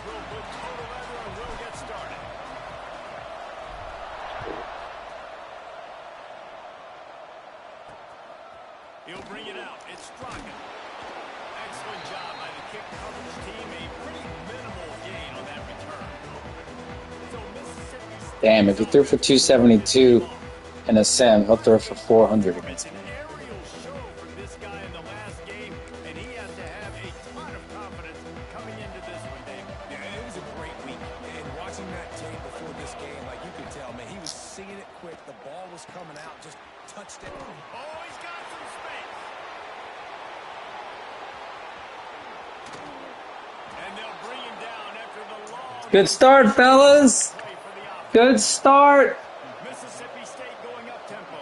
We'll put total leather and we'll get started. He'll bring it out. It's Straka. Excellent job by the kick coverage team. A pretty minimal gain on that return. So Mississippi State. Damn, if he threw for 272 in a sim, he'll throw for 400 against me. An aerial show from this guy in the last game, and he has to have a ton of confidence coming into this one, Dave. Yeah, it was a great week. And watching that tape before this game, like you could tell, man, he was seeing it quick. The ball was coming out, just touched it. Oh, he's got some space. And they'll bring him down after the long... Good start, fellas. Good start. Mississippi State going up tempo.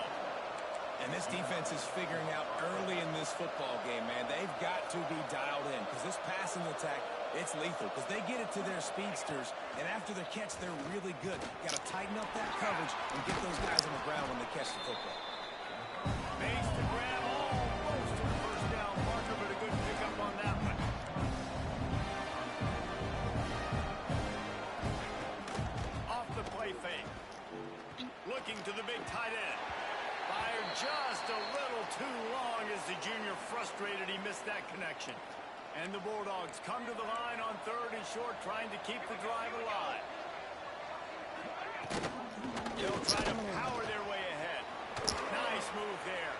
And this defense is figuring out early in this football game, man. They've got to be dialed in because this passing attack, it's lethal because they get it to their speedsters, and after the catch, they're really good. Got to tighten up that coverage and get those guys on the ground when they catch the football. Makes the grab almost to the first down marker, but a good pickup on that one. Off the play fake. Looking to the big tight end. Fired just a little too long as the junior frustrated. He missed that connection. And the Bulldogs come to the line on 3rd and short, trying to keep the drive alive. They'll try to power their way ahead. Nice move there.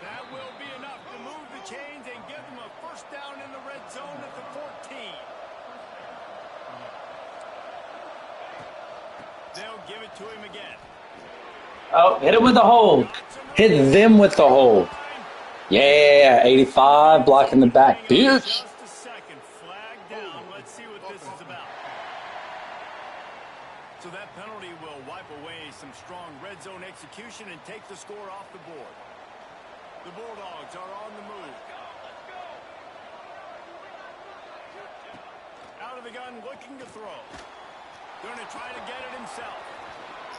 That will be enough to move the chains and give them a first down in the red zone at the 14. They'll give it to him again. Oh, hit it with the hold. Hit them with the hold. Yeah, 85, blocking the back. Bitch. Just a second. Flag down. Let's see what this is about. So that penalty will wipe away some strong red zone execution and take the score off the board. The Bulldogs are on the move. Out of the gun, looking to throw. Going to try to get it himself.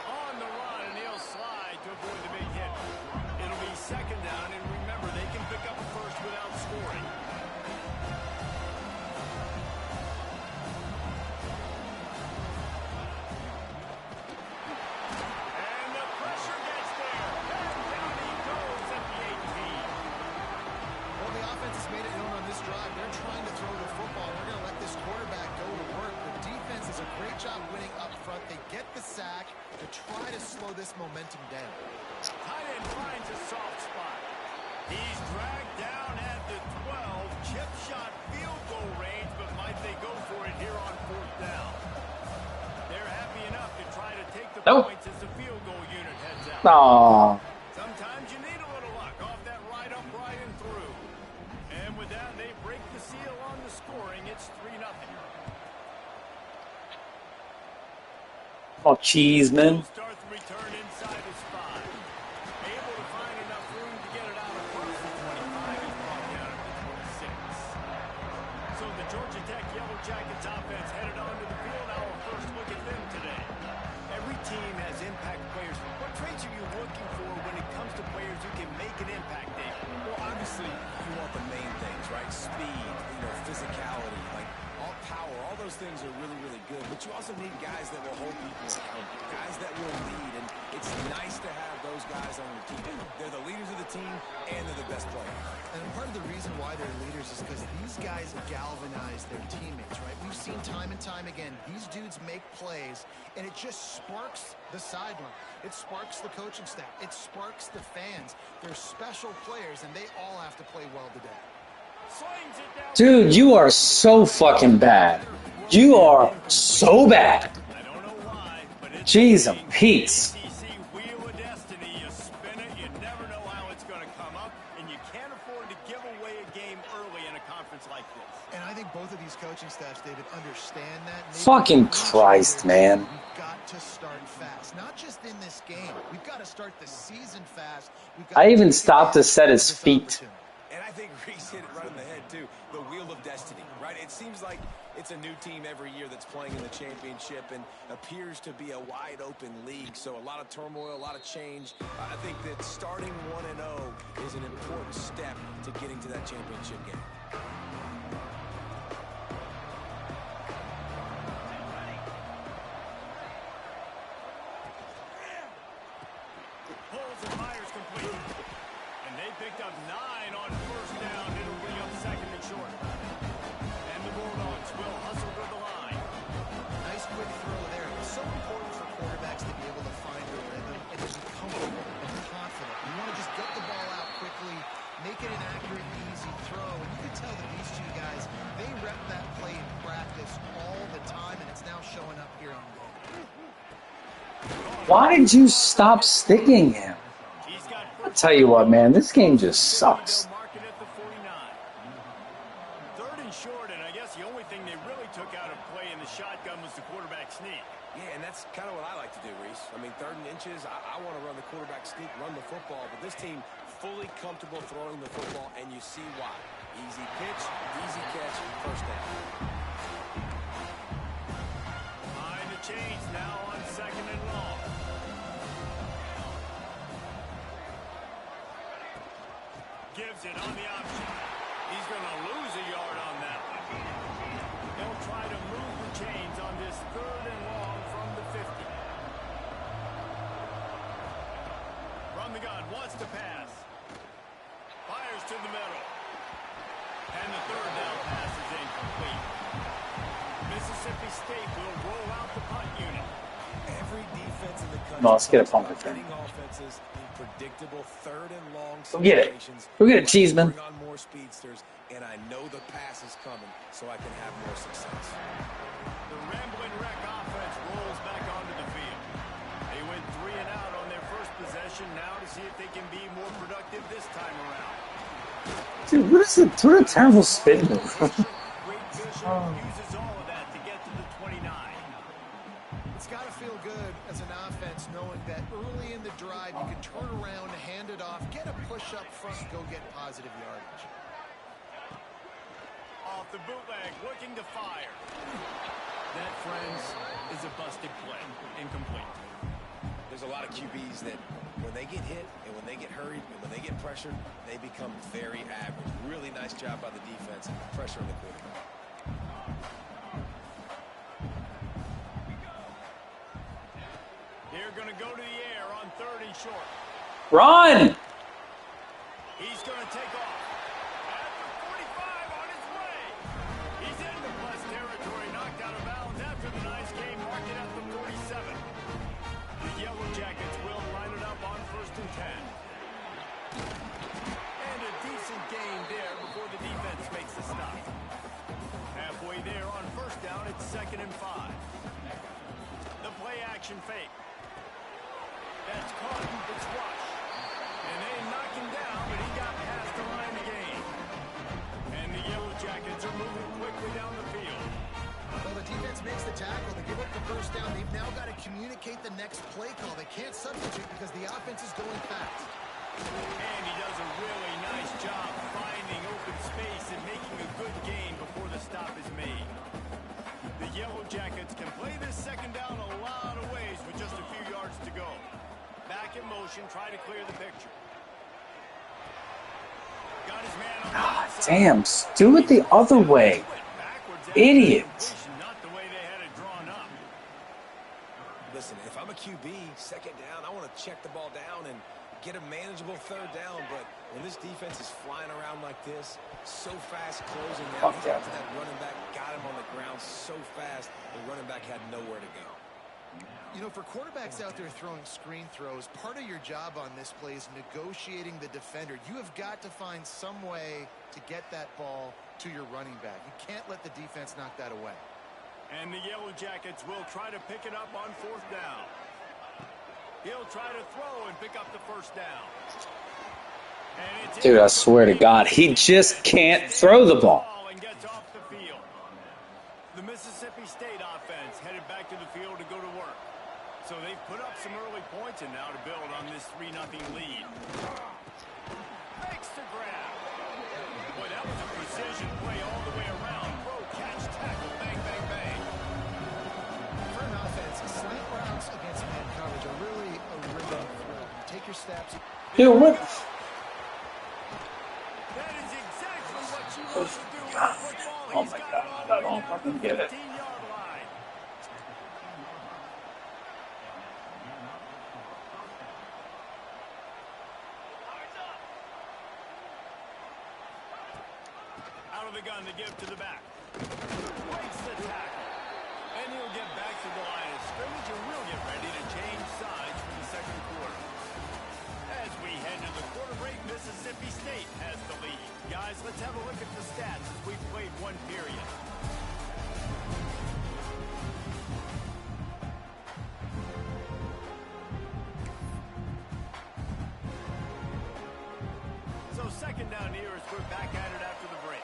On the run, and he'll slide to avoid the big hit. It'll be second down, and remember, they can pick up a first without scoring. And the pressure gets there. And down he goes at the 18. Well, the offense has made it known on this drive. They're trying to throw the football. They're going to let this quarterback go to work. The defense does a great job winning up front. They get the sack to try to slow this momentum down. Tight end finds a soft spot. He's dragged down at the 12. Chip shot field goal range, but might they go for it here on 4th down? They're happy enough to try to take the points as the field goal unit heads out. Aww. Sometimes you need a little luck off that right upright and through. And with that, they break the seal on the scoring. It's 3-0. Oh, Cheeseman. Start the return inside his 5. Able to find enough room to get it out across the 25 and brought down at the 26. So the Georgia Tech Yellow Jackets offense headed onto the field. Our first look at them today. Every team has impact players. What traits are you looking for when it comes to players who can make an impact, Dave? Well, obviously, you want the main things, right? Speed, physicality, like all power, all those things are really, really good. But you also need guys that will hold people accountable, guys that will lead. And it's nice to have those guys on your team. They're the leaders of the team, and they're the best players. And part of the reason why they're leaders is because these guys galvanize their teammates, right? We've seen time and time again, these dudes make plays, and it just sparks the sideline. It sparks the coaching staff. It sparks the fans. They're special players, and they all have to play well today. Dude, you are so fucking bad. You are so bad. Jeez, I'm Pete's. And I think both of these coaching staffs, David, understand that. Fucking Christ, man. We've got to start fast. Not just in this game. We've got to start the season fast. I even stopped to set his feet. And I think Reese hit it right on the head, too. The wheel of destiny, right? It seems like it's a new team every year that's playing in the championship and appears to be a wide-open league. So a lot of turmoil, a lot of change. I think that starting 1-0 is an important step to getting to that championship game. picked up 9 on first down. It'll bring up second and short. And the Bulldogs will hustle to the line. Nice quick throw there. It's so important for quarterbacks to be able to find their rhythm and to be comfortable and confident. You want to just get the ball out quickly, make it an accurate, easy throw. And you can tell that these two guys, they rep that play in practice all the time, and it's now showing up here on game. Why did you stop sticking him? I'll tell you what, man, this game just sucks. Third and short, and I guess the only thing they really took out of play in the shotgun was the quarterback sneak. Yeah, and that's kind of what I like to do, Reese. I mean, 3rd and inches, I want to run the quarterback sneak, run the football, but this team fully comfortable throwing the football, and you see why. Easy pitch, easy catch, first down. Behind the chains now on second and long. Gives it on the option. He's going to lose a yard on that one. They'll try to move the chains on this 3rd and long from the 50. From the gun, wants to pass. Fires to the middle. And the 3rd down pass is incomplete. Mississippi State will roll out the punt unit. Every defense in the country. No, let's get a punt return. Offenses in predictable 3rd and long Go get it. Go get it, Cheeseman. Bring on more speedsters, and I know the pass is coming, so I can have more success. The Ramblin' Wreck offense rolls back onto the field. They went 3 and out on their first possession. Now to see if they can be more productive this time around. Dude, what a terrible spin move. Great vision uses all of that to get to the 29. It's got to feel good as an offense knowing that early in the drive you can turn around, hand it off, get a push up front, go get positive yardage. Off the bootleg, looking to fire. That, friends, is a busted play. Incomplete. There's a lot of QBs that when they get hit and when they get hurried and when they get pressured, they become very average. Really nice job by the defense, pressuring the quarterback. They're going to go to the air on 3rd and short. Run! He's going to take off. At the 45 on his way. He's into plus territory, knocked out of bounds after the nice game, marked it at the 47. The Yellow Jackets will line it up on 1st and 10. And a decent gain there before the defense makes the stop. Halfway there on 1st down, it's 2nd and 5. The play action fake. That's caught. It's Rush. And they knock him down, but he got past the line to gain. And the Yellow Jackets are moving quickly down the field. Well, the defense makes the tackle. They give up the first down. They've now got to communicate the next play call. They can't substitute because the offense is going fast. And he does a really nice job finding open space and making a good gain before the stop is made. The Yellow Jackets can play this 2nd down a lot of ways with just a few yards to go. Back in motion, try to clear the picture. Got his man on the outside. Damn, do it the other way. Idiot. Not the way they had it drawn up. Listen, if I'm a QB, 2nd down, I want to check the ball down and get a manageable 3rd down, but when this defense is flying around like this, so fast closing out, that running back got him on the ground so fast, the running back had nowhere to go. You know, for quarterbacks out there throwing screen throws, part of your job on this play is negotiating the defender. You have got to find some way to get that ball to your running back. You can't let the defense knock that away. And the Yellow Jackets will try to pick it up on 4th down. He'll try to throw and pick up the 1st down. Dude, I swear to God, he just can't throw the ball. And gets off the field. The Mississippi State offense headed back to the field to go to work. So they've put up some early points and now to build on this 3-0 lead. Makes the grab. Boy, that was a precision play all the way around. Throw, catch, tackle, bang, bang, bang. For an offense, slant routes against man coverage are really a rhythm throw. You take your steps. Dude, what? That is exactly what you want to do with football. Oh my God, I don't fucking get it. of the gun to give to the back. Breaks the tackle. And he'll get back to the line of scrimmage, and we'll get ready to change sides for the second quarter. As we head to the quarter break, Mississippi State has the lead. Guys, let's have a look at the stats as we've played one period. So second down here as we're back at it after the break.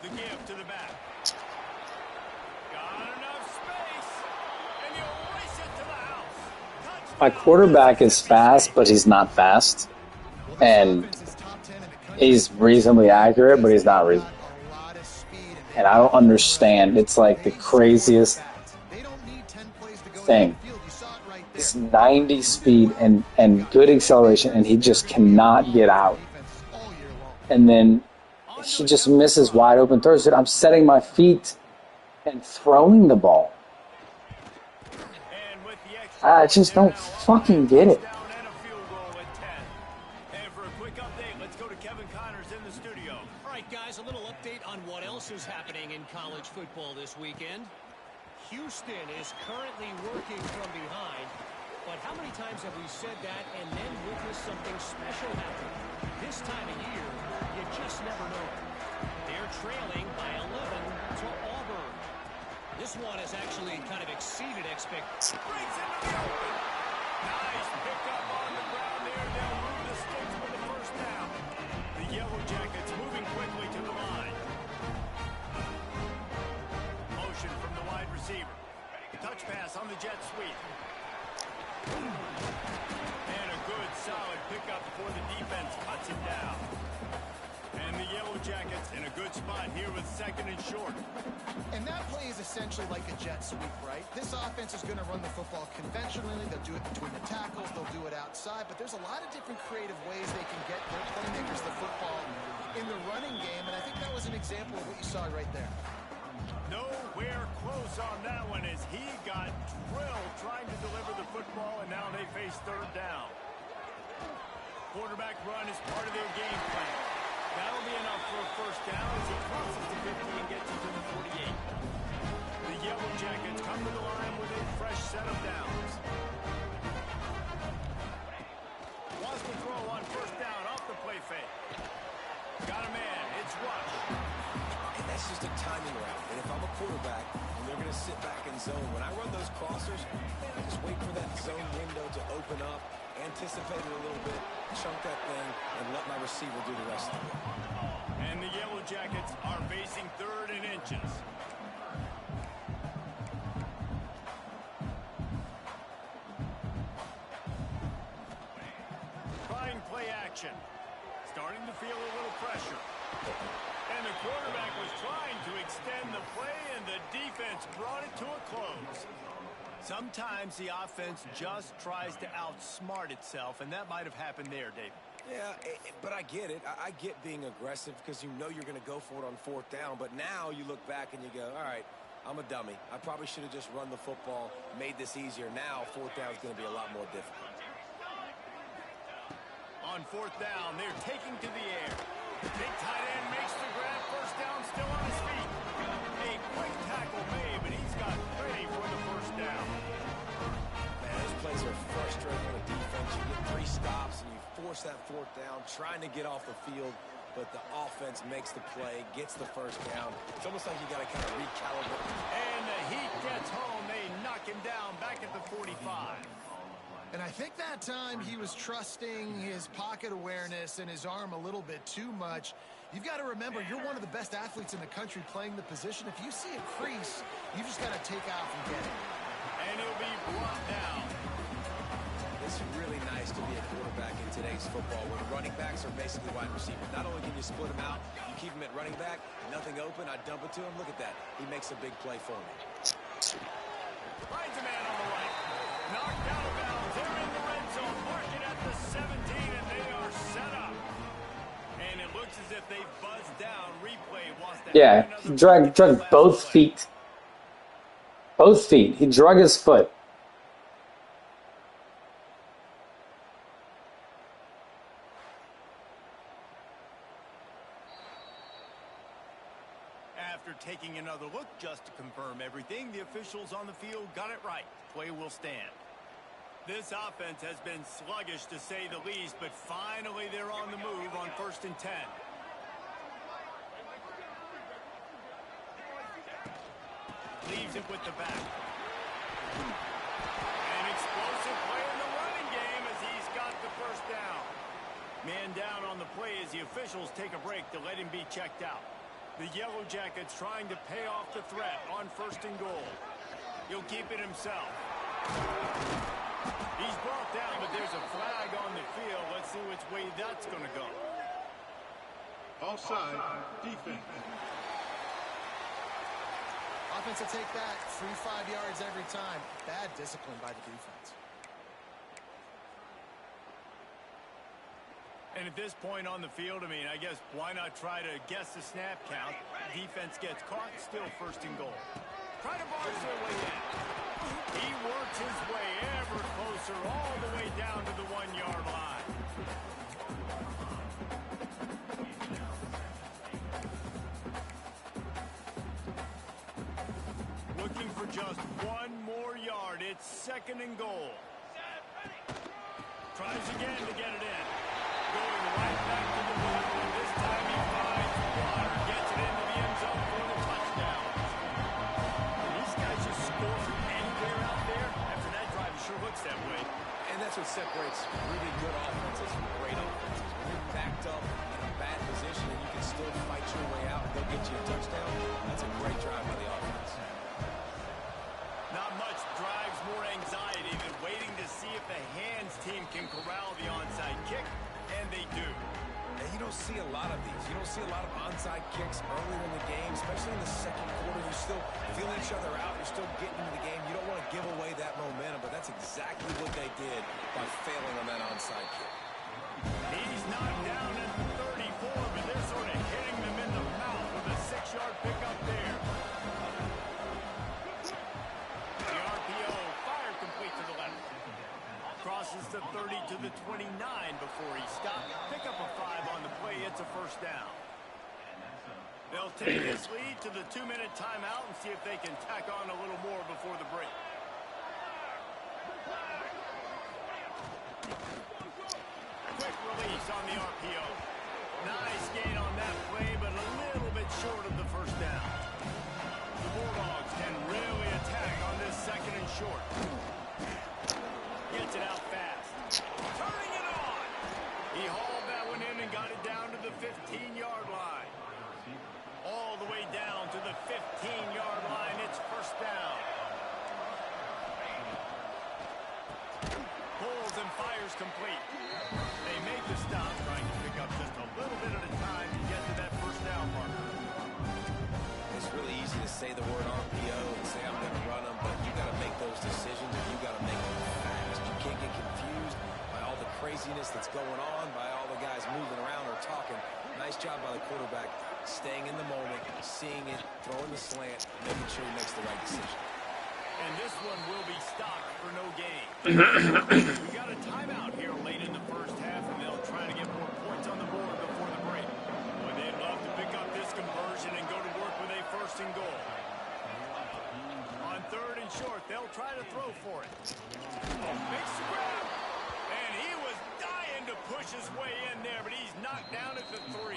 The give to the back. Got enough space. And he'll race it to the house. My quarterback is fast, but he's not fast. And he's reasonably accurate, but he's not reasonable. And I don't understand. It's like the craziest thing. It's 90 speed and good acceleration, and he just cannot get out. And then he just misses wide open throws. I'm setting my feet and throwing the ball. I just don't fucking get it. Guys, a little update on what else is happening in college football this weekend. Houston is currently working from behind, but how many times have we said that and then witnessed something special happen? This time of year, you just never know. They're trailing by 11 to Auburn. This one has actually kind of exceeded expectations. Nice pickup on the ground there. They'll move the sticks for the first down. The Yellow Jackets moving quickly to the line. Motion from the wide receiver. Touch pass on the jet sweep. And a good solid pickup before the defense cuts him down. And the Yellow Jackets in a good spot here with second and short. And that play is essentially like a jet sweep, right? This offense is going to run the football conventionally. They'll do it between the tackles. They'll do it outside. But there's a lot of different creative ways they can get their playmakers the football in the running game. And I think that was an example of what you saw right there. Nowhere close on that one as he got drilled trying to deliver the football, and now they face third down. Quarterback run is part of their game plan. That'll be enough for a first down as he crosses the 50 and gets you to the 48. The Yellow Jackets come to the line with a fresh set of downs. Wants to throw on first down off the play fake. Got a man. It's Rush. And that's just a timing route. And if I'm a quarterback and they're going to sit back in zone, when I run those crossers, I just wait for that zone window to open up, anticipate it a little bit, chunk that thing, and let my receiver do the rest of it. And the Yellow Jackets are facing third and inches. Trying play action. Starting to feel a little pressure. And the quarterback was trying to extend the play, and the defense brought it to a close. Sometimes the offense just tries to outsmart itself, and that might have happened there, David. Yeah, but I get it. I get being aggressive because you know you're going to go for it on fourth down. But now you look back and you go, all right, I'm a dummy. I probably should have just run the football, made this easier. Now fourth down is going to be a lot more difficult. On fourth down, they're taking to the air. Big tight end makes the grab. First down, still on his feet. A quick tackle made, but he's got plenty for the first down. Man, those plays are frustrating for the defense. You get 3 stops and you force that fourth down, trying to get off the field, but the offense makes the play, gets the first down. It's almost like you got to kind of recalibrate. And the Heat gets home. They knock him down back at the 45. And I think that time he was trusting his pocket awareness and his arm a little bit too much. You've got to remember, you're one of the best athletes in the country playing the position. If you see a crease, you just got to take off and get it. And he'll be brought down. It's really nice to be a quarterback in today's football where the running backs are basically wide receivers. Not only can you split them out, you keep them at running back, nothing open, I dump it to him. Look at that. He makes a big play for me. Finds a man on the right. Knocked out of bounds. They're in the red zone. Marking at the 17, and they are set up. And it looks as if they buzzed down. Replay wants to... Yeah, he drug both feet. Both feet. He drug his foot. Just to confirm everything, the officials on the field got it right. Play will stand. This offense has been sluggish to say the least, but finally they're on the move on 1st and 10. Leaves it with the back. An explosive play in the running game as he's got the first down. Man down on the play as the officials take a break to let him be checked out. The Yellow Jackets trying to pay off the threat on 1st and goal. He'll keep it himself. He's brought down, but there's a flag on the field. Let's see which way that's going to go. Offside, defense. Offense will take that. 3-5 yards every time. Bad discipline by the defense. And at this point on the field, I mean, I guess why not try to guess the snap count? Defense gets caught, still 1st and goal. Try to barge their way in. He works his way ever closer all the way down to the 1-yard line. Looking for just 1 more yard. It's 2nd and goal. Tries again to get it in. Going right back to the middle, and this time he finds water. Gets it into the end zone for the touchdown. These guys just score from anywhere out there. After that drive, it sure looks that way. And that's what separates really good offenses from great offenses. When you're backed up in a bad position and you can still fight your way out and go get you a touchdown, that's a great drive by the offense. Not much drives more anxiety than waiting to see if the hands team can corral the onside kick, and they do. And you don't see a lot of these. You don't see a lot of onside kicks earlier in the game, especially in the 2nd quarter. You still feel each other out. You're still getting into the game. You don't want to give away that momentum, but that's exactly what they did by failing on that onside kick. He's knocked down at the 34, but they're sort of hitting them in the mouth with a 6-yard pickup there. The RPO fire complete to the left. Crosses the 30 to the 29 before he stopped. Pick up a 5 on the play. It's a 1st down. They'll take this lead to the 2-minute timeout and see if they can tack on a little more before the break. Quick release on the RPO. Nice gain on that play, but a little bit short of the 1st down. The Bulldogs can really attack on this 2nd and short. Gets it out fast. Turning it on. He hauled that one in and got it down to the 15-yard line. All the way down to the 15-yard line. It's 1st down. Pulls and fires complete. They make the stop, trying to pick up just a little bit at a time to get to that 1st down marker. It's really easy to say the word RPO and say I'm going to run them, but you got to make those decisions and you got to make them fast. You can't get confused by all the craziness that's going on, by all the guys moving around or talking. Nice job by the quarterback, staying in the moment, seeing it, throwing the slant, making sure he makes the right decision. And this one will be stopped for no gain. We got a timeout here late in the 1st half, and they'll try to get more points on the board before the break. But they'd love to pick up this conversion and go to work with a 1st and goal. On 3rd and short, they'll try to throw for it. Makes the grab. And he was dying to push his way in there, but he's knocked down at the 3.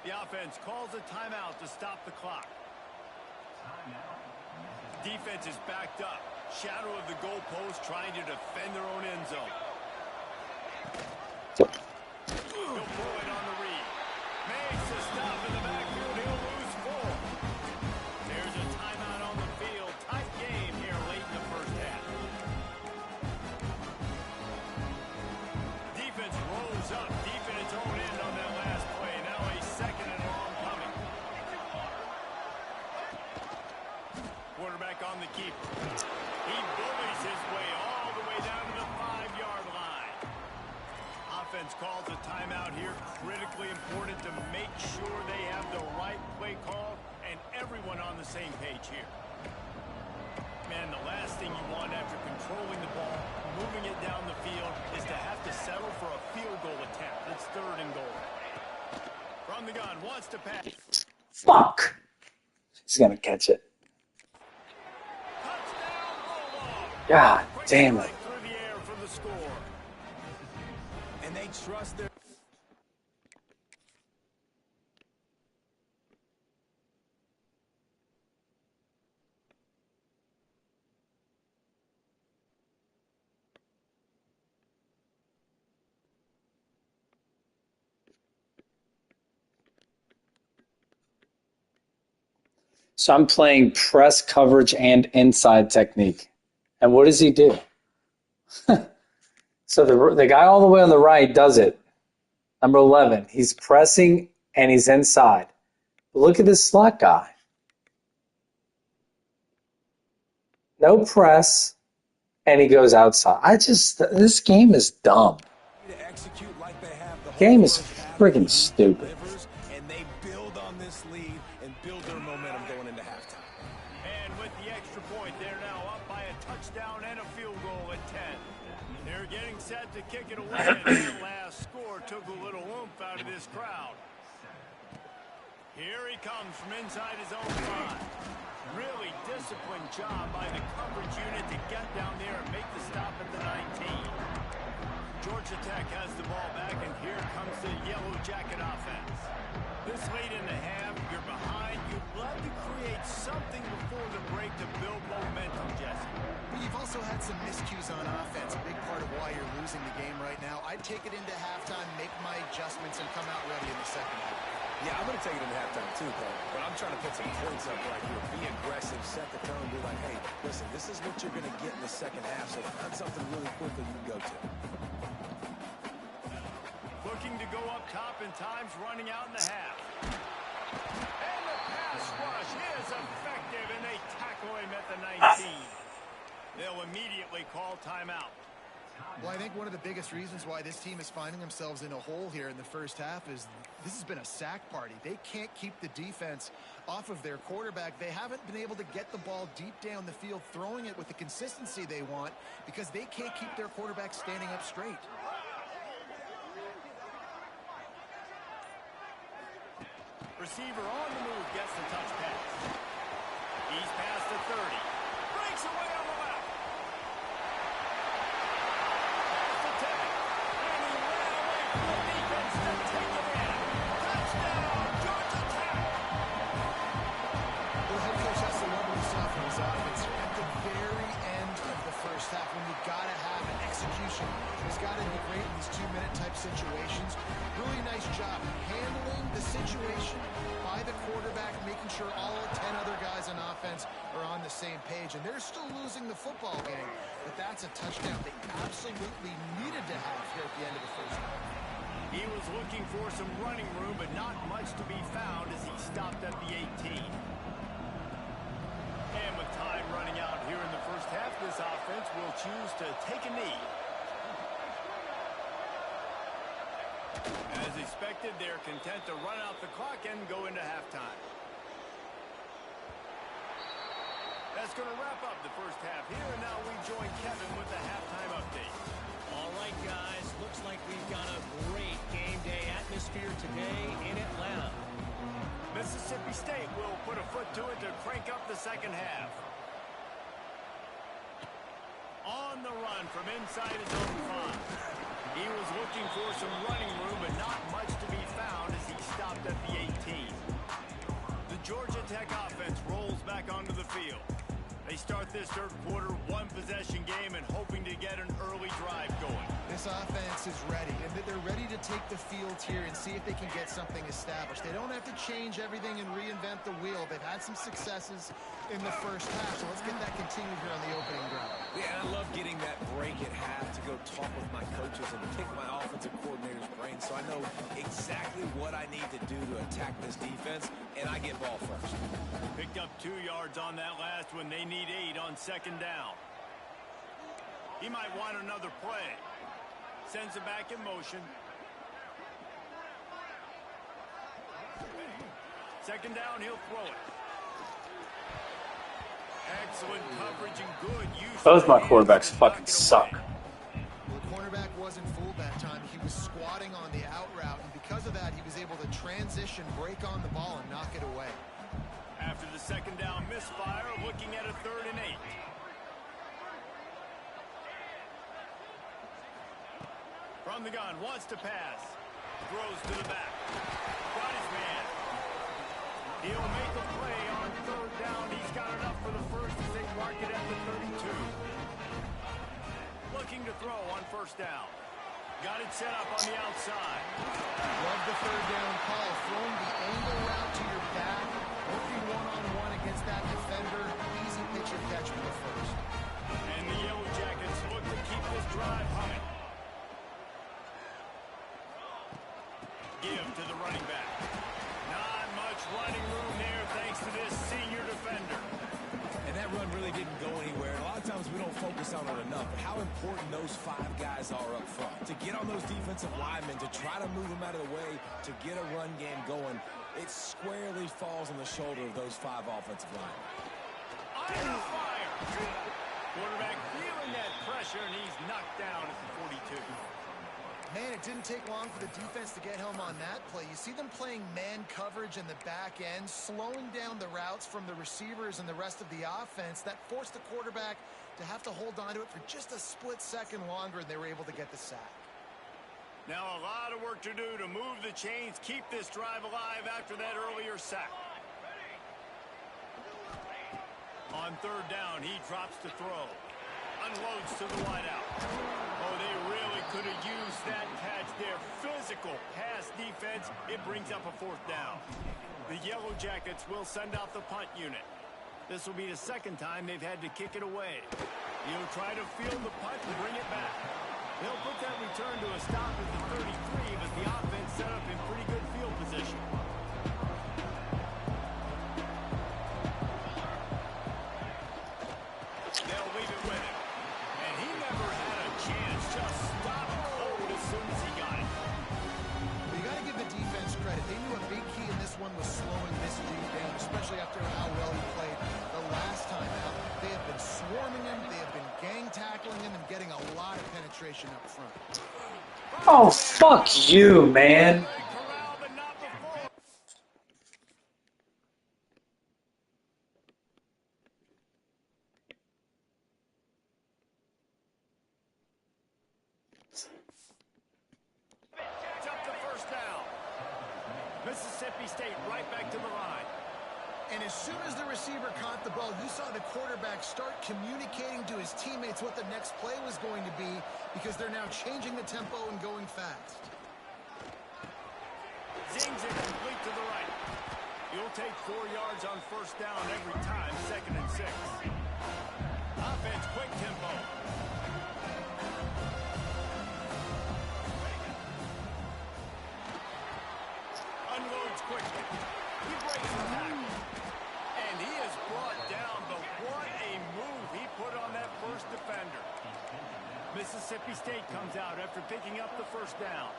The offense calls a timeout to stop the clock. Defense is backed up. Shadow of the goalpost trying to defend their own end zone. He'll pull it on the read. Makes the stop in the backfield. He'll lose 4. There's a timeout on the field. Tight game here late in the 1st half. Defense rolls up deep in its own end on that last play. Now a 2nd and long coming. Quarterback on the keeper. He bullies his way all the way down to the 5-yard line. Offense calls a timeout here. Critically important to make sure they have the right play call and everyone on the same page here. Man, the last thing you want after controlling the ball, moving it down the field, is to have to settle for a field goal attempt. It's 3rd and goal. From the gun, wants to pass. Fuck! He's going to catch it. Touchdown, Bulldog. God damn it. Through the air for the score. And they trust their... So I'm playing press coverage and inside technique. And what does he do? So the guy all the way on the right does it. Number 11. He's pressing and he's inside. Look at this slot guy. No press, and he goes outside. This game is dumb. to execute like they have the Game is freaking stupid. And they build on this lead and build their momentum going into halftime. And with the extra point, they're now up by a touchdown and a field goal at 10. They're getting set to kick it away. The last score took a little oomph out of this crowd. Here he comes from inside his own line. Really disciplined job by the coverage unit to get down there and make the stop at the 19. Georgia Tech has the ball back, and here comes the Yellow Jacket offense. This late in the half, you're behind. You'd love to create something before the break to build momentum, Jesse. You've also had some miscues on offense, a big part of why you're losing the game right now. I'd take it into halftime, make my adjustments, and come out ready in the second half. Yeah, I'm going to take it into halftime too, Cole. But I'm trying to put some points up right here. Be aggressive, set the tone, be like, hey, listen, this is what you're going to get in the second half, so find something really quickly you can go to. Looking to go up top, and time's running out in the half. And the pass rush is effective, and they tackle him at the 19. They'll immediately call timeout. Well, I think one of the biggest reasons why this team is finding themselves in a hole here in the first half is this has been a sack party. They can't keep the defense off of their quarterback. They haven't been able to get the ball deep down the field, throwing it with the consistency they want because they can't keep their quarterback standing up straight. Receiver on the move gets the touch pass. He's past the 30. Breaks away on the left. Past the 10. And he ran away from the defense to take it in. Touchdown, Georgia Tech. The head coach has to love what he saw from his offense at the very end of the first half when you got to have an execution. He's got to be great in these 2-minute type situations. Really nice job handling the situation by the quarterback, making sure all 10 other guys on offense are on the same page. And they're still losing the football game, but that's a touchdown they absolutely needed to have here at the end of the first half. He was looking for some running room, but not much to be found as he stopped at the 18. And with time running out here in the first half, this offense will choose to take a knee. As expected, they're content to run out the clock and go into halftime. That's going to wrap up the first half here, and now we join Kevin with the halftime update. All right, guys, looks like we've got a great game day atmosphere today in Atlanta. Mississippi State will put a foot to it to crank up the second half. On the run from inside his own 5. He was looking for some running room, but not much to be found as he stopped at the 18. The Georgia Tech offense rolls back onto the field. They start this third quarter one-possession game and hoping to get an early drive going. This offense is ready, and they're ready to take the field here and see if they can get something established. They don't have to change everything and reinvent the wheel. They've had some successes in the first half, so let's get that continued here on the opening drive. Yeah, I love getting that break at half to go talk with my coaches and pick my offensive coordinator's brain so I know exactly what I need to do to attack this defense, and I get ball first. Picked up 2 yards on that last one. They need 8 on second down. He might want another play. Sends it back in motion. Second down, he'll throw it. Excellent coverage and good use. Both my quarterbacks fucking suck. Well, the cornerback wasn't fooled that time. He was squatting on the out route, and because of that, he was able to transition, break on the ball, and knock it away. After the second down misfire, looking at a 3rd and 8. From the gun, wants to pass. Throws to the back. Got his man. He'll make a play on 3rd down. He's got enough for the first as they mark it at the 32. Looking to throw on 1st down. Got it set up on the outside. Love the 3rd down call. Throwing the angle route to your back. Working one-on-one against that defender. Easy pitch and catch for the first. And the Yellow Jackets look to keep this drive humming. Give to the running back. Not much running room there thanks to this senior defender. And that run really didn't go anywhere. And a lot of times we don't focus on it enough. But how important those 5 guys are up front. To get on those defensive linemen, to try to move them out of the way, to get a run game going, it squarely falls on the shoulder of those 5 offensive linemen. Under fire. Quarterback feeling that pressure, and he's knocked down at the 42. Man, it didn't take long for the defense to get home on that play. You see them playing man coverage in the back end, slowing down the routes from the receivers and the rest of the offense. That forced the quarterback to have to hold on to it for just a split second longer, and they were able to get the sack. Now a lot of work to do to move the chains, keep this drive alive after that earlier sack. On 3rd down, he drops to throw. Unloads to the wideout. Oh, they really could have used that catch there. Physical pass defense. It brings up a 4th down. The Yellow Jackets will send out the punt unit. This will be the 2nd time they've had to kick it away. He'll try to field the punt and bring it back. They'll put that return to a stop at the 33, but the offense set up in pretty good field position. They'll leave it with him. And he never had a chance. Just stopped cold as soon as he got it. Well, you got to give the defense credit. They knew a big key in this one was slowing this dude down, especially after how well he played the last time out. They have been swarming him. They have been gang tackling him and getting a lot of penetration up front. Oh, fuck you, man. Corral, but not before. It's up to 1st down. Mississippi State right back to the line. And as soon as the receiver caught the ball, you saw the quarterback start communicating to his teammates what the next play was going to be because they're now changing the tempo and going fast. Zings it complete to the right. You'll take 4 yards on 1st down every time, 2nd and 6. Offense, quick tempo. Unloads quickly. He breaks the tackle. And he is brought down, but what a move he put on that first defender. Mississippi State comes out after picking up the 1st down.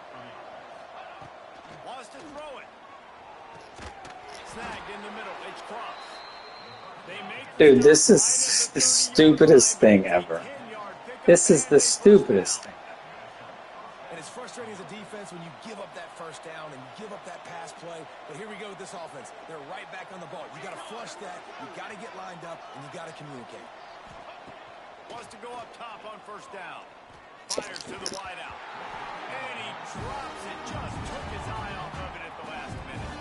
Wants to throw it. Snagged in the middle. It's cross. Dude, this is the stupidest thing ever. This is the stupidest thing. And it's frustrating as a defense when you give up that 1st down and you give up that pass play. But here we go with this offense. They're right back on the ball. You got to flush that. You got to get lined up, and you got to communicate. Wants to go up top on 1st down. Fires to the wideout. And he drops it. Just took his eye off of it at the last minute.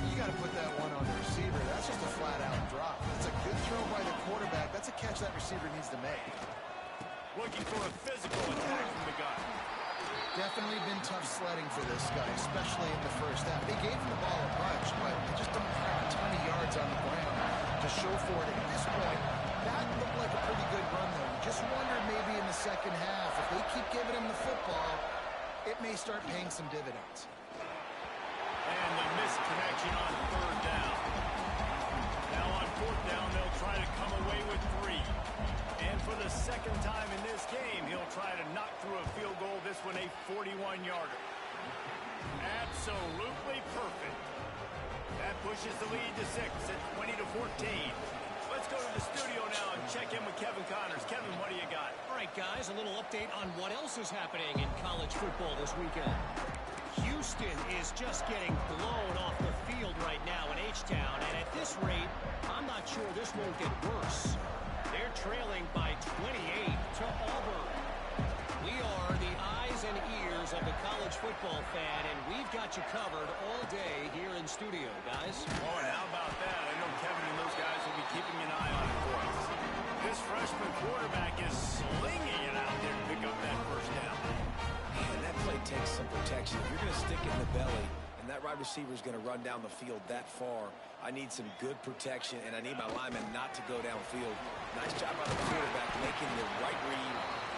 You got to put that one on the receiver. That's just a flat-out drop. It's a good throw by the quarterback. That's a catch that receiver needs to make. Looking for a physical attack from the gun. Definitely been tough sledding for this guy, especially in the 1st half. They gave him the ball a bunch, but they just don't have a ton of yards on the ground to show for it. At this point, that looked like a pretty good run, though. Just wondered maybe in the 2nd half, if they keep giving him the football, it may start paying some dividends. And the missed connection on 3rd down. Now on 4th down, they'll try to come away with 3. And for the 2nd time in this game, he'll try to knock through a field goal, this one a 41-yarder. Absolutely perfect. That pushes the lead to 6 at 20-14. Let's go to the studio now and check in with Kevin Connors. Kevin, what do you got? All right, guys, a little update on what else is happening in college football this weekend. Houston Houston is just getting blown off the field right now in H-Town, and at this rate, I'm not sure this won't get worse. They're trailing by 28 to Auburn. We are the eyes and ears of the college football fan, and we've got you covered all day here in studio, guys. Oh, and how about that? I know Kevin and those guys will be keeping an eye on it for us. This freshman quarterback is slinging it out there to pick up that first down. Man, that play takes some protection. If you're going to stick it in the belly, and that wide receiver is going to run down the field that far, I need some good protection, and I need my lineman not to go downfield. Nice job by the quarterback making the right read,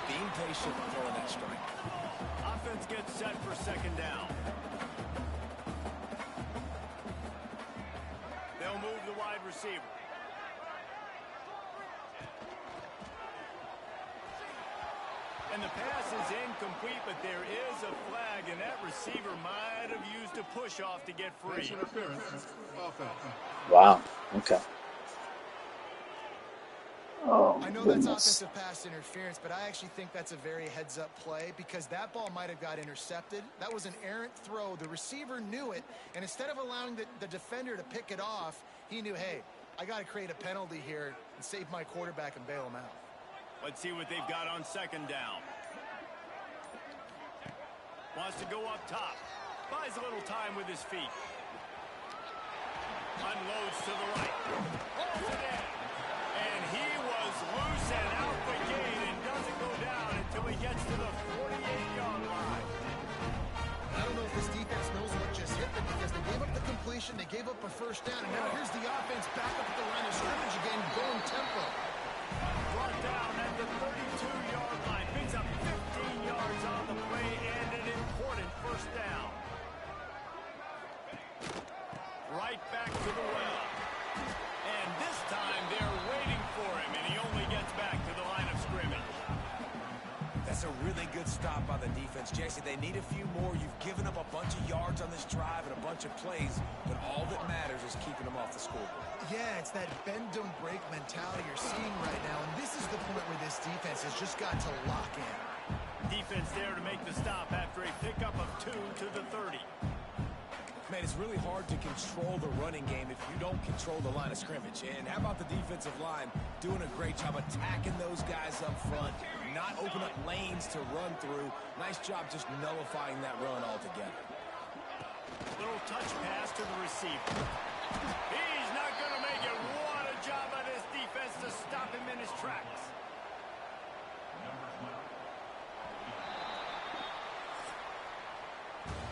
being patient, and throwing that strike. Offense gets set for second down. They'll move the wide receiver. And the pass is incomplete, but there is a flag, and that receiver might have used a push-off to get free. Wow. Okay. Oh, I know goodness. that's offensive pass interference, but I actually think that's a very heads-up play because that ball might have got intercepted. That was an errant throw. The receiver knew it, and instead of allowing the defender to pick it off, he knew, hey, I got to create a penalty here and save my quarterback and bail him out. Let's see what they've got on second down. Wants to go up top. Buys a little time with his feet. Unloads to the right. Holds it in. And he was loose and out the gate and doesn't go down until he gets to the 48-yard line. I don't know if this defense knows what just hit them because they gave up the completion, they gave up a first down, and now here's the offense back up at the line of scrimmage again, going tempo. Brought down at the 32-yard line. Picks up 15 yards on the play and an important first down. Right back to the well. And this time they're waiting for him, and he only gets back to the line of scrimmage. That's a really good stop by the defense. Jesse, they need a few more. You've given up a bunch of yards on this drive and a bunch of plays, but all that matters is keeping them off the scoreboard. Yeah, it's that bend don't break mentality you're seeing right now, and this is the point where this defense has just got to lock in. Defense there to make the stop after a pickup of 2 to the 30. Man, it's really hard to control the running game if you don't control the line of scrimmage. And how about the defensive line doing a great job attacking those guys up front, not open up lanes to run through. Nice job just nullifying that run altogether. Little touch pass to the receiver. He's not going to make it. What a job by this defense to stop him in his tracks.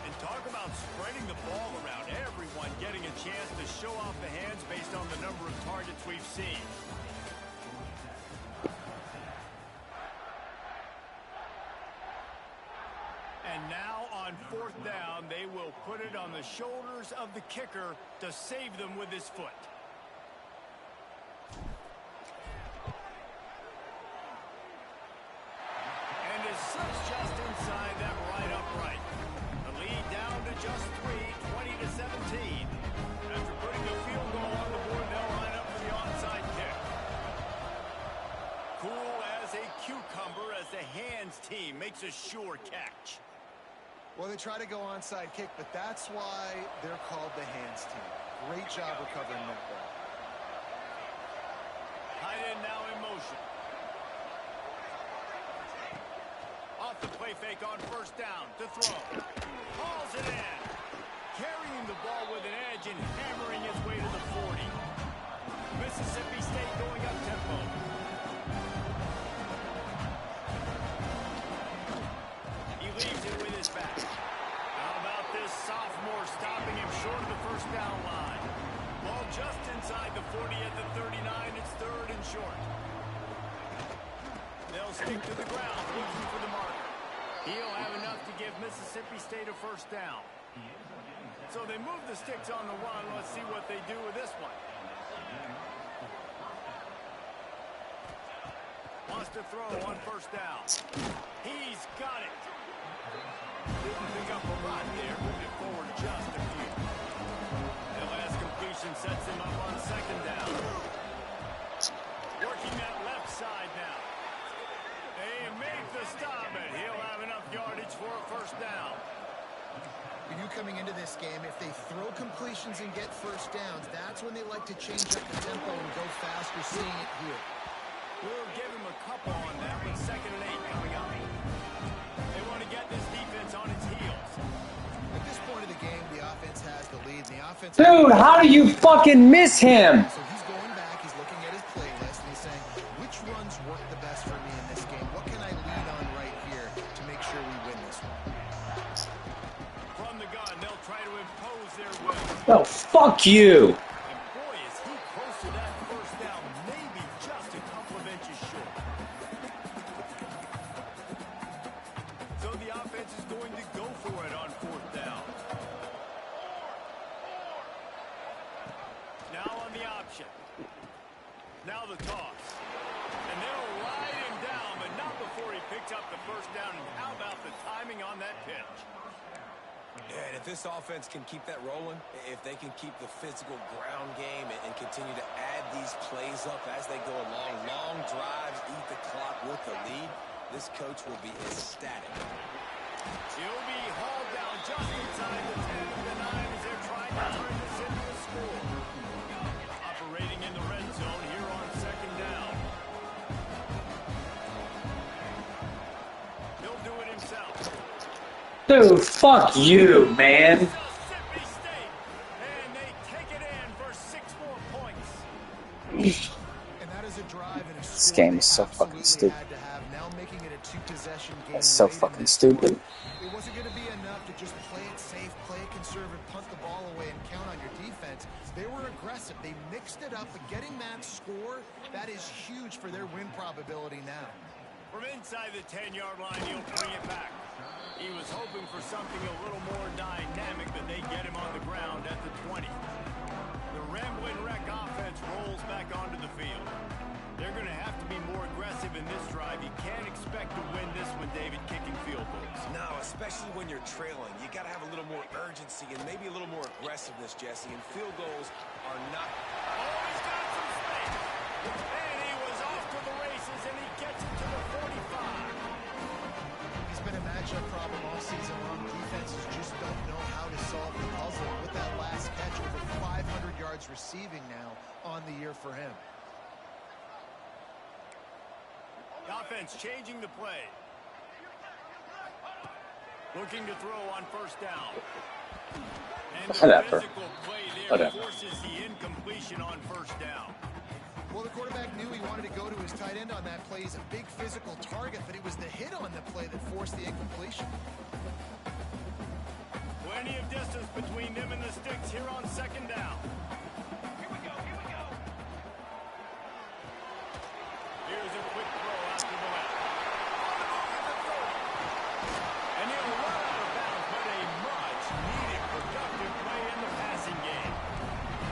And talk about spreading the ball around. Everyone getting a chance to show off the hands based on the number of targets we've seen. And now on fourth down, they will put it on the shoulders of the kicker to save them with his foot. And as such, just inside that right upright. The lead down to just 3, 20-17. After putting a field goal on the board, they'll line up for the onside kick. Cool as a cucumber as the hands team makes a sure catch. Well, they try to go onside kick, but that's why they're called the hands team. Great job recovering that ball. Tight end now in motion. Off the play fake on first down to throw. Hauls it in. Carrying the ball with an edge and hammering his way to the 40. Mississippi State going up tempo. He leaves it with his back. How about this sophomore stopping him short of the first down line? Ball just inside the 40 at the 39. It's third and short. They'll stick to the ground, looking for the marker. He'll have enough to give Mississippi State a first down. So they move the sticks on the run. Let's see what they do with this one. Wants to throw on first down. He's got it. Didn't pick up a lot there. Moved it forward just a few. The last completion sets him up on second down. Working that left side now. They make the stop, and he'll have enough yardage for a first down. You coming into this game, if they throw completions and get first downs, that's when they like to change up the tempo and go faster, seeing it here. We'll give him a couple on that with 2nd and 8 coming up. They want to get this defense on its heels. At this point of the game, the offense has the lead. The offense. Dude, how do you fucking miss him? So he's going back, he's looking at his playlist, and he's saying, which runs work the best for me in this game? What can I lean on right here to make sure we win this one? From the gun, they'll try to impose their will. Oh, fuck you. And boy, is he close to that first down, maybe just a couple of inches short. So the offense is going to go for it on 4th down. Now on the option. Now the toss. And they'll ride him down, but not before he picks up the first down. And how about the timing on that pitch? Yeah, and if this offense can keep that rolling, if they can keep the physical ground game and continue to add these plays up as they go along, long drives, eat the clock with the lead, this coach will be ecstatic. He'll be hauled down just inside the 10 of the 9 as they're trying to turn this into a score. Operating in the red zone here on 2nd down. He'll do it himself. Dude, fuck you, man. Mississippi State, and they take it in for 6 more points. And that is a drive and a score This game is they so fucking absolutely stupid. had to have, now making it a 2-possession game. That's so late in fucking this stupid. game. It wasn't going to be enough to just play it safe, play it conservative, punt the ball away, and count on your defense. They were aggressive. They mixed it up, but getting that score, that is huge for their win probability now. From inside the 10-yard line, he'll bring it back. He was hoping for something a little more dynamic, but they get him on the ground at the 20. The Ramblin' Wreck offense rolls back onto the field. They're going to have to be more aggressive in this drive. You can't expect to win this one, David, kicking field goals. No, especially when you're trailing. You got to have a little more urgency and maybe a little more aggressiveness, Jesse, and field goals are not... Oh, he's got some space. And he was off to the races, and he gets it to the 45. He's been a matchup problem all season long. Defenses just don't know how to solve the puzzle. With that last catch, over 500 yards receiving now on the year for him. The offense changing the play. Looking to throw on 1st down. And the Whatever. physical play there Whatever. forces the incompletion on 1st down. Well, the quarterback knew he wanted to go to his tight end on that play. He's a big physical target, but it was the hit on the play that forced the incompletion. Plenty of distance between them and the sticks here on 2nd down. Here we go, here we go. Here's a quick throw out to the left. And he'll run out of bounds, but a much-needed productive play in the passing game.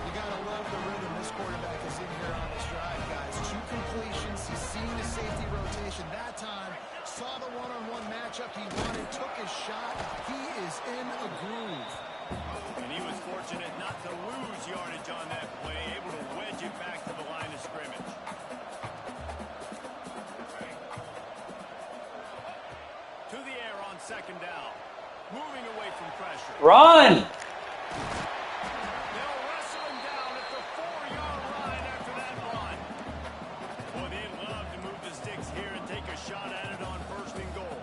You got to love the rhythm this quarterback is in here on this drive, guys. 2 completions. He's seen the safety rotation that time. Saw the one-on-one matchup he wanted, took his shot. He is in a groove. And he was fortunate not to lose yardage on that play, able to wedge it back to the line of scrimmage. To the air on 2nd down. Moving away from pressure. Run! They'll wrestle him down at the 4-yard line after that run. Boy, they'd love to move the sticks here and take a shot at it on 1st and goal.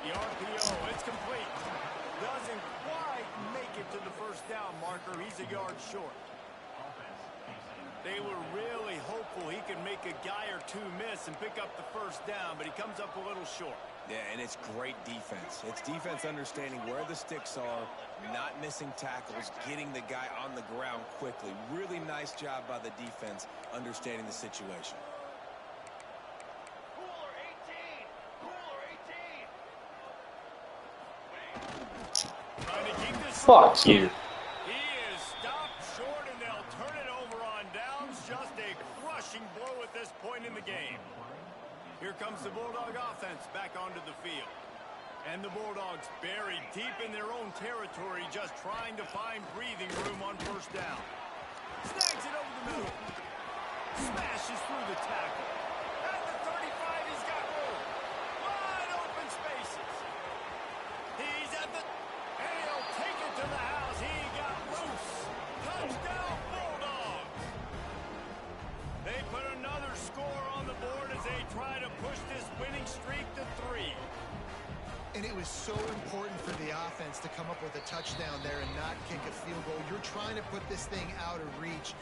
The RPO, it's complete. Doesn't quite make it to the 1st down marker. He's a yard short. They were really hopeful he could make a guy or 2 miss and pick up the 1st down, but he comes up a little short. Yeah, and it's great defense. It's defense understanding where the sticks are, not missing tackles, getting the guy on the ground quickly. Really nice job by the defense understanding the situation. Trying to keep this. Fuck you. He is stopped short, and they'll turn it over on downs. Just a crushing blow at this point in the game. Here comes the Bulldog offense back onto the field. And the Bulldogs buried deep in their own territory, just trying to find breathing room on 1st down. Snags it over the middle. Smashes through the tackle. At the 35, he's got room. Wide open spaces. He's at the... And he'll take it to the house. He got loose. Touchdown, Bulldogs. They put another score on the board as they try to push this winning streak to 3. And it was so important for the offense to come up with a touchdown there and not kick a field goal. You're trying to put this thing out of reach.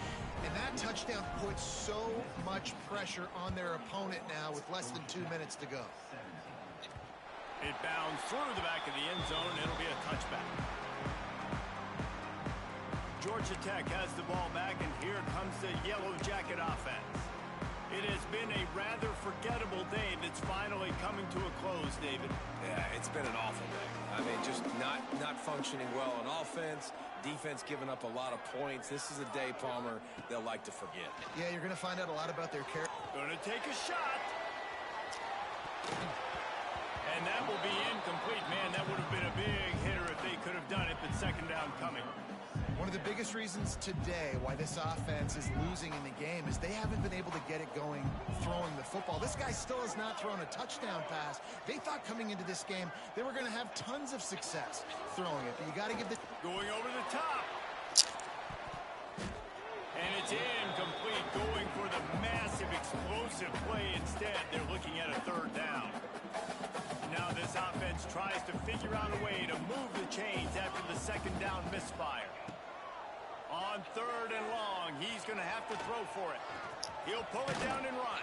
And that touchdown puts so much pressure on their opponent now with less than 2 minutes to go. It bounds through the back of the end zone. It'll be a touchback. Georgia Tech has the ball back, and here comes the Yellow Jacket offense. It has been a rather forgettable day that's finally coming to a close, David. Yeah, it's been an awful day. I mean, just not functioning well on offense. Defense giving up a lot of points. This is a day, Palmer, they'll like to forget. Yeah, you're going to find out a lot about their character. Going to take a shot. And that will be incomplete. Man, that would have been a big hitter if they could have done it, but second down coming. One of the biggest reasons today why this offense is losing in the game is they haven't been able to get it going throwing the football. This guy still has not thrown a touchdown pass. They thought coming into this game they were going to have tons of success throwing it. But you got to give this... Going over the top. And it's incomplete, going for the massive explosive play instead. They're looking at a third down. Now this offense tries to figure out a way to move the chains after the second down misfire. On third and long, he's going to have to throw for it. He'll pull it down and run.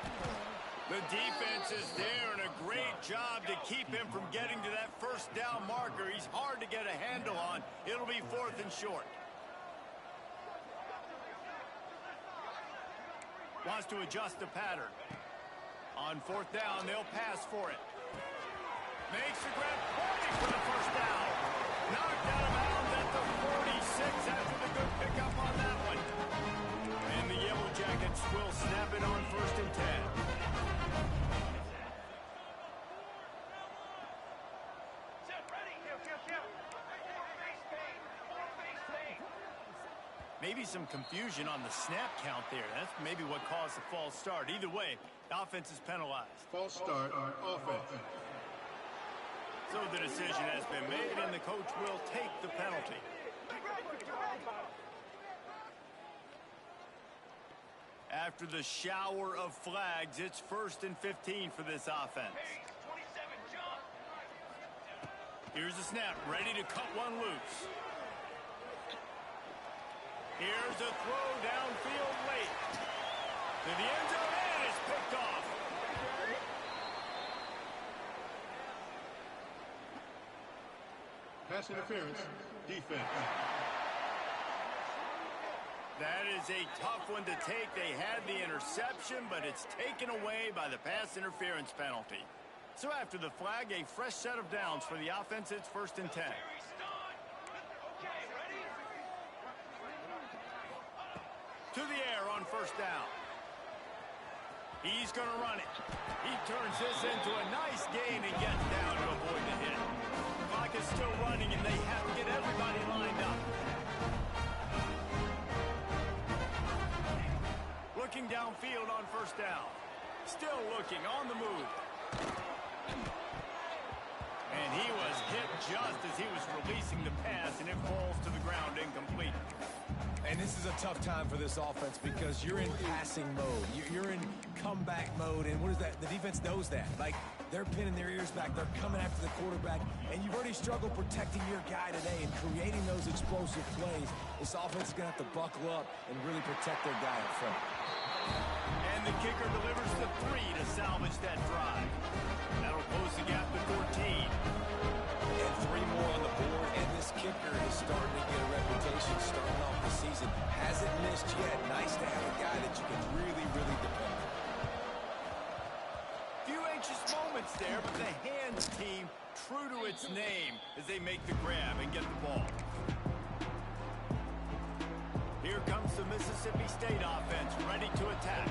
The defense is there, and a great job to keep him from getting to that first down marker. He's hard to get a handle on. It'll be 4th and short. Wants to adjust the pattern. On 4th down, they'll pass for it. Makes the grab, 40 for the first down. Knocked out of bounds at the 46 after the good pickup on that one. And the Yellow Jackets will snap it on 1st and 10. Maybe some confusion on the snap count there. That's maybe what caused the false start. Either way, the offense is penalized. False start on offense. So the decision has been made, and the coach will take the penalty. After the shower of flags, it's 1st and 15 for this offense. Here's the snap, ready to cut one loose. Here's a throw downfield late. To the end zone, and it's picked off. Pass interference, defense. That is a tough one to take. They had the interception, but it's taken away by the pass interference penalty. So after the flag, a fresh set of downs for the offense. It's 1st and 10. To the air on 1st down. He's going to run it. He turns this into a nice gain and gets down to avoid the hit. The clock is still running, and they have to get everybody lined up. Looking downfield on 1st down. Still looking on the move. And he was hit just as he was releasing the pass, and it falls to the ground incomplete. And this is a tough time for this offense because you're in passing mode. You're in comeback mode, and what is that? The defense knows that. Like, they're pinning their ears back. They're coming after the quarterback, and you've already struggled protecting your guy today and creating those explosive plays. This offense is going to have to buckle up and really protect their guy up front. And the kicker delivers the 3 to salvage that drive. That'll close the gap to 14. And 3 more on the board, and this kicker is starting to get a reputation starting off the season. Hasn't missed yet. Nice to have a guy that you can really, really depend on. Few anxious moments there, but the hands team true to its name as they make the grab and get the ball. Here comes the Mississippi State offense ready to attack.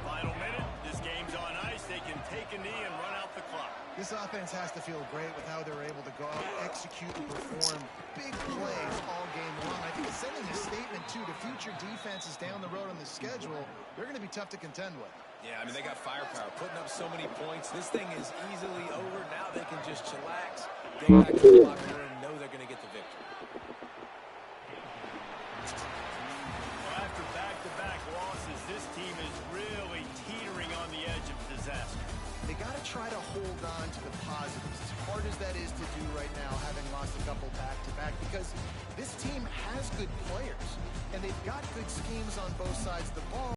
Final minute, this game's on ice. They can take a knee and run out the clock. This offense has to feel great with how they're able to go out, execute, and perform big plays all game long. I think it's sending a statement, too, to future defenses down the road on the schedule. They're going to be tough to contend with. Yeah, I mean, they got firepower, putting up so many points. This thing is easily over. Now they can just chillax, go back to the locker room, know they're going to get the victory. Well, after back-to-back losses, this team is really teetering on the edge of disaster. They got to try to hold on to the positives, as hard as that is to do right now, having lost a couple back-to-back, because this team has good players, and they've got good schemes on both sides of the ball.